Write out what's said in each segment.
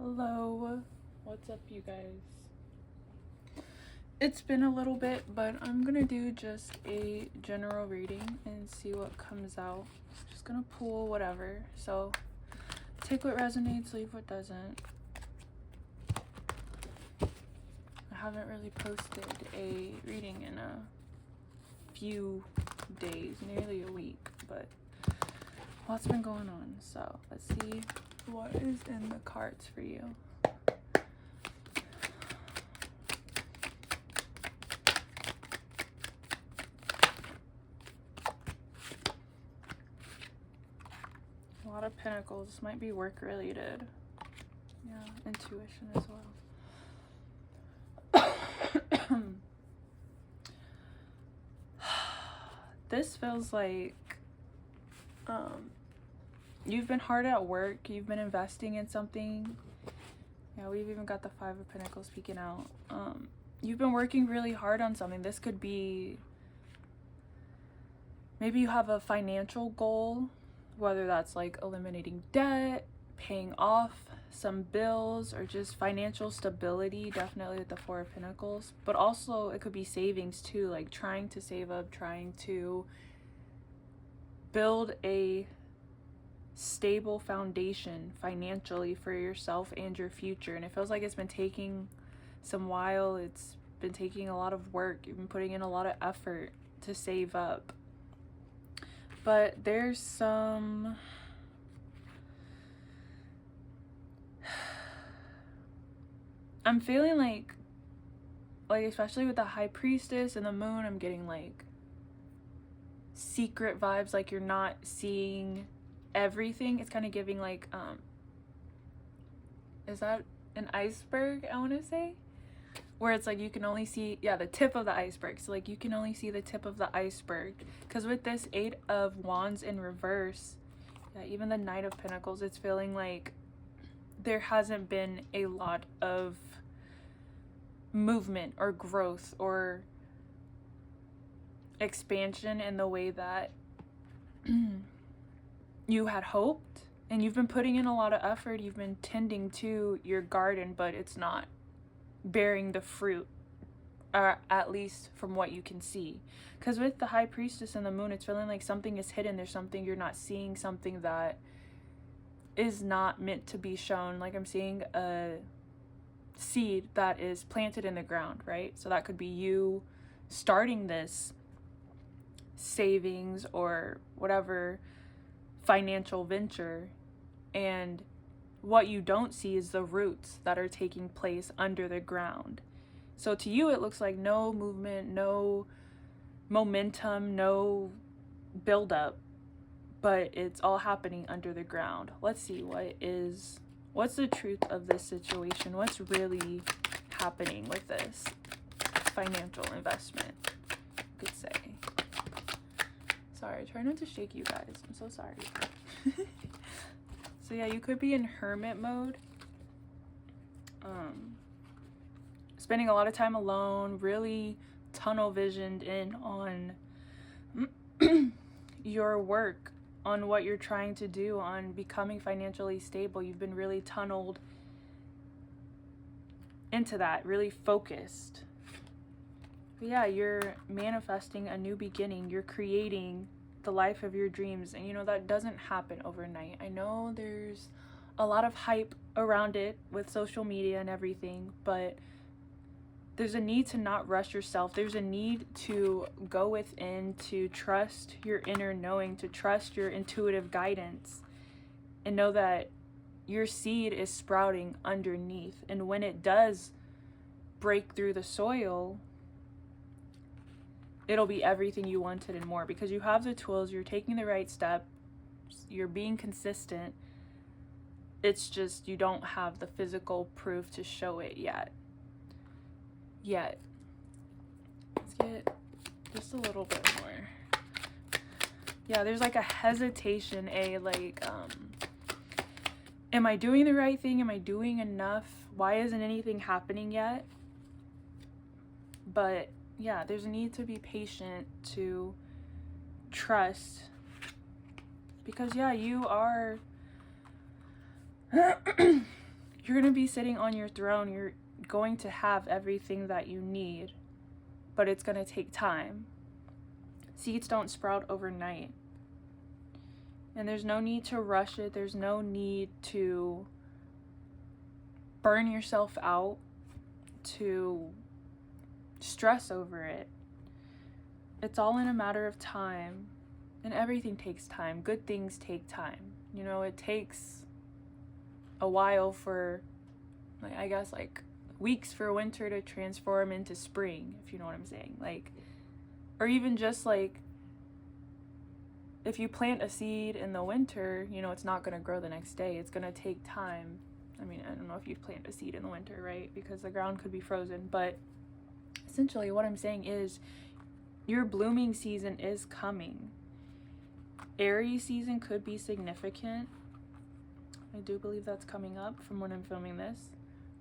Hello, what's up, you guys? It's been a little bit, but I'm gonna do just a general reading and see what comes out. Just gonna pull whatever, so take what resonates, leave what doesn't. I haven't really posted a reading in a few days, nearly a week, but lots been going on, so let's see what is in the cards for you. A lot of pentacles. This might be work related. Yeah, intuition as well. This feels like you've been hard at work. You've been investing in something. Yeah, we've even got the Five of Pentacles peeking out. You've been working really hard on something. This could be, maybe you have a financial goal, whether that's like eliminating debt, paying off some bills, or just financial stability, definitely with the Four of Pentacles. But also it could be savings too, like trying to save up, trying to build a stable foundation financially for yourself and your future. And it feels like it's been taking some while. It's been taking a lot of work. You've been putting in a lot of effort to save up. But there's some I'm feeling like especially with the High Priestess and the Moon, I'm getting like secret vibes, like you're not seeing everything. It's kind of giving like is that an iceberg, I want to say, where it's like you can only see the tip of the iceberg. So like you can only see the tip of the iceberg, because with this Eight of Wands in reverse, even the Knight of Pentacles, it's feeling like there hasn't been a lot of movement or growth or expansion in the way that you had hoped. And you've been putting in a lot of effort. You've been tending to your garden, but it's not bearing the fruit, or at least from what you can see. Because with the High Priestess and the Moon, it's feeling like something is hidden. There's something you're not seeing, something that is not meant to be shown. Like I'm seeing a seed that is planted in the ground, right? So that could be you starting this savings or whatever financial venture, and what you don't see is the roots that are taking place under the ground. So to you it looks like no movement, no momentum, no buildup, but it's all happening under the ground. Let's see, what's the truth of this situation? What's really happening with this financial investment, you could say. Sorry, try not to shake you guys. I'm so sorry. So yeah, you could be in hermit mode. Spending a lot of time alone, really tunnel visioned in on your work, on what you're trying to do, on becoming financially stable. You've been really tunneled into that, really focused. But yeah, you're manifesting a new beginning. You're creating the life of your dreams. And you know, that doesn't happen overnight. I know there's a lot of hype around it with social media and everything, but there's a need to not rush yourself. There's a need to go within, to trust your inner knowing, to trust your intuitive guidance, and know that your seed is sprouting underneath. And when it does break through the soil, it'll be everything you wanted and more, because you have the tools, you're taking the right steps, you're being consistent. It's just you don't have the physical proof to show it yet. Let's get just a little bit more. Yeah, there's like a hesitation, am I doing the right thing? Am I doing enough? Why isn't anything happening yet? But yeah, there's a need to be patient, to trust, because yeah, you are You're going to be sitting on your throne. You're going to have everything that you need, but it's going to take time. Seeds don't sprout overnight. And there's no need to rush it. There's no need to burn yourself out, to stress over it. It's all in a matter of time. And everything takes time. Good things take time. You know, it takes a while for, like, I guess, like, weeks for winter to transform into spring, if you know what I'm saying. Like, or even just, like, if you plant a seed in the winter, you know, it's not going to grow the next day. It's going to take time. I mean, I don't know if you plant a seed in the winter, right? Because the ground could be frozen. But essentially what I'm saying is your blooming season is coming. Aries season could be significant. I do believe that's coming up from when I'm filming this.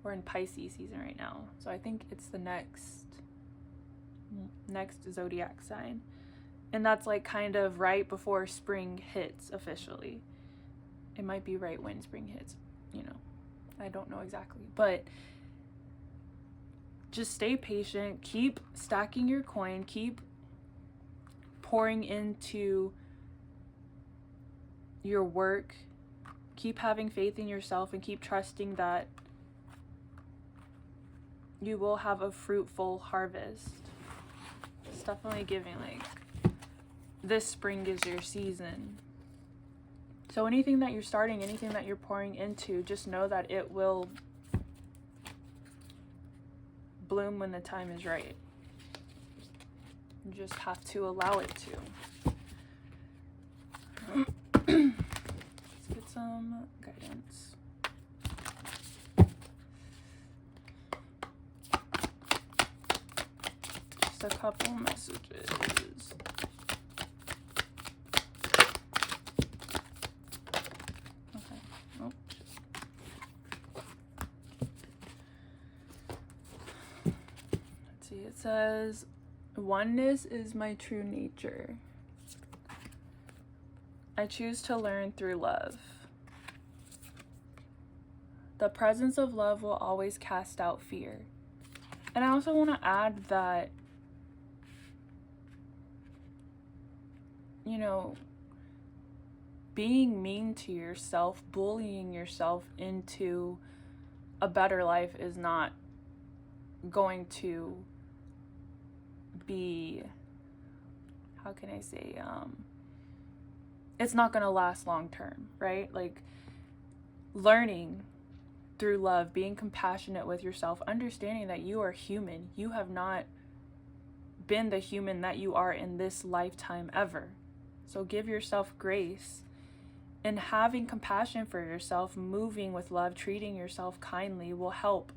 We're in Pisces season right now. So I think it's the next zodiac sign. And that's like kind of right before spring hits officially. It might be right when spring hits, you know. I don't know exactly. But just stay patient. Keep stacking your coin. Keep pouring into your work. Keep having faith in yourself and keep trusting that you will have a fruitful harvest. It's definitely giving like this spring is your season. So anything that you're starting, anything that you're pouring into, just know that it will bloom when the time is right. You just have to allow it to. Let's get some guidance. Just a couple messages. Okay. Oh. Let's see. It says, oneness is my true nature. I choose to learn through love. The presence of love will always cast out fear. And I also want to add that, you know, being mean to yourself, bullying yourself into a better life is not going to be, how can I say, it's not going to last long term, right? Like, learning through love, being compassionate with yourself, understanding that you are human. You have not been the human that you are in this lifetime ever. So give yourself grace. And having compassion for yourself, moving with love, treating yourself kindly will help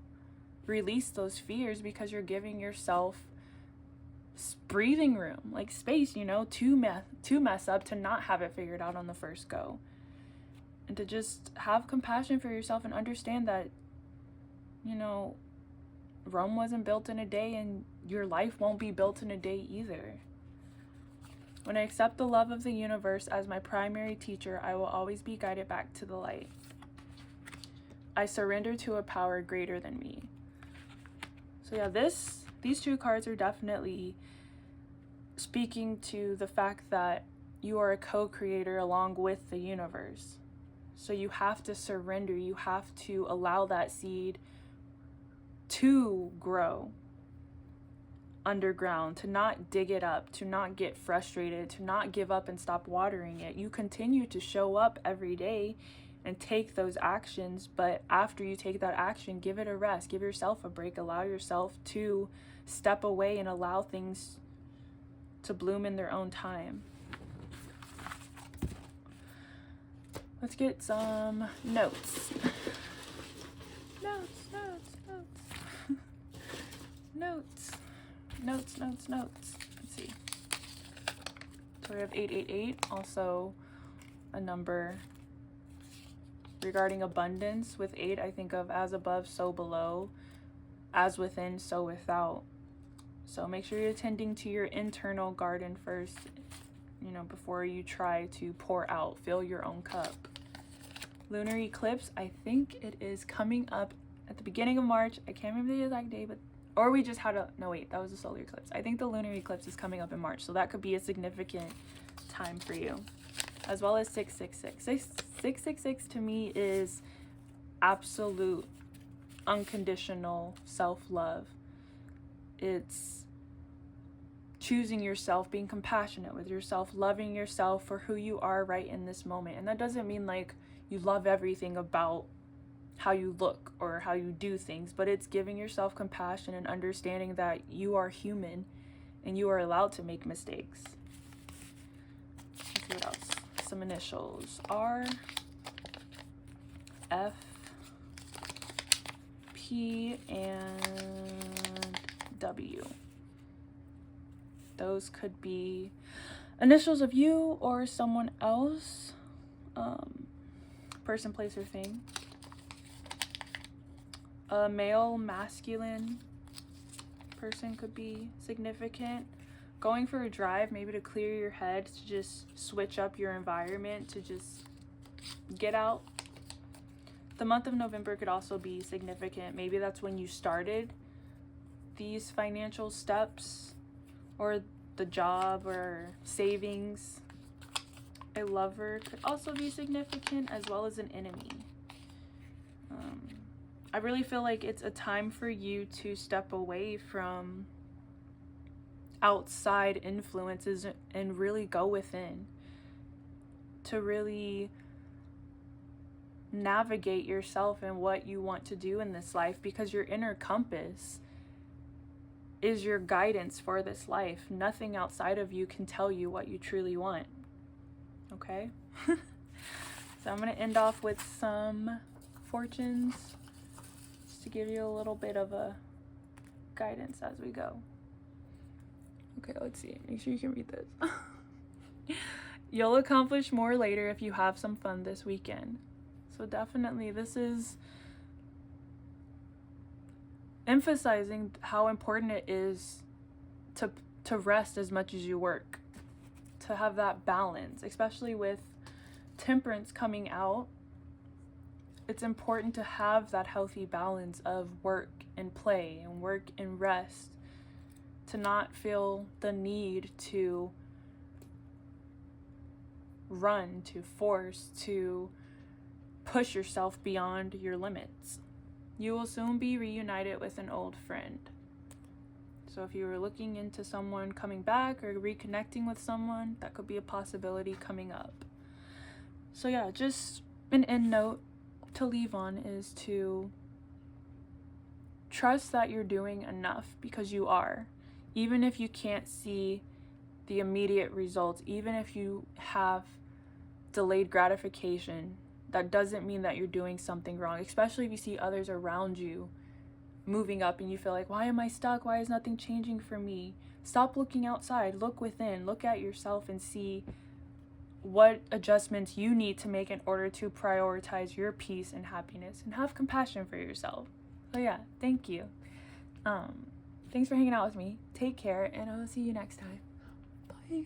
release those fears, because you're giving yourself breathing room, like space, you know, to mess up, to not have it figured out on the first go. And to just have compassion for yourself and understand that, you know, Rome wasn't built in a day, and your life won't be built in a day either. When I accept the love of the universe as my primary teacher, I will always be guided back to the light. I surrender to a power greater than me. So yeah, these two cards are definitely speaking to the fact that you are a co-creator along with the universe. So you have to surrender. You have to allow that seed to grow underground, to not dig it up, to not get frustrated, to not give up and stop watering it. You continue to show up every day and take those actions, but after you take that action, give it a rest, give yourself a break, allow yourself to step away and allow things to bloom in their own time. Let's get some notes. Notes. Let's see. So we have 888, also a number regarding abundance. With 8, I think of as above, so below, as within, so without. So make sure you're tending to your internal garden first, you know, before you try to pour out, fill your own cup. lunar eclipse. I think it is coming up at the beginning of March. I can't remember the exact day, but or we just had a, no wait, that was a solar eclipse. I think the lunar eclipse is coming up in March, so that could be a significant time for you. As well as 666. 666 to me is absolute unconditional self-love. It's choosing yourself, being compassionate with yourself, loving yourself for who you are right in this moment. And that doesn't mean like you love everything about how you look or how you do things, but it's giving yourself compassion and understanding that you are human and you are allowed to make mistakes. Let's see what else. Some initials. R, F, P, and W. Those could be initials of you or someone else. Person, place, or thing. A male, masculine person could be significant. Going for a drive, maybe to clear your head, to just switch up your environment, to just get out. The month of November could also be significant. Maybe that's when you started these financial steps, or the job, or savings. A lover could also be significant, as well as an enemy. I really feel like it's a time for you to step away from outside influences and really go within, to really navigate yourself and what you want to do in this life, because your inner compass is your guidance for this life. Nothing outside of you can tell you what you truly want. Okay? So I'm going to end off with some fortunes, just to give you a little bit of a guidance as we go. Okay, let's see. Make sure you can read this. You'll accomplish more later if you have some fun this weekend. So definitely, this is emphasizing how important it is to rest as much as you work, to have that balance, especially with temperance coming out. It's important to have that healthy balance of work and play and work and rest, to not feel the need to run, to force, to push yourself beyond your limits. You will soon be reunited with an old friend. So if you were looking into someone coming back or reconnecting with someone, that could be a possibility coming up. So yeah, just an end note to leave on is to trust that you're doing enough, because you are. Even if you can't see the immediate results, even if you have delayed gratification, that doesn't mean that you're doing something wrong, especially if you see others around you moving up and you feel like, why am I stuck? Why is nothing changing for me? Stop looking outside, look within, look at yourself and see what adjustments you need to make in order to prioritize your peace and happiness, and have compassion for yourself. So yeah, thank you. Thanks for hanging out with me. Take care, and I will see you next time. Bye.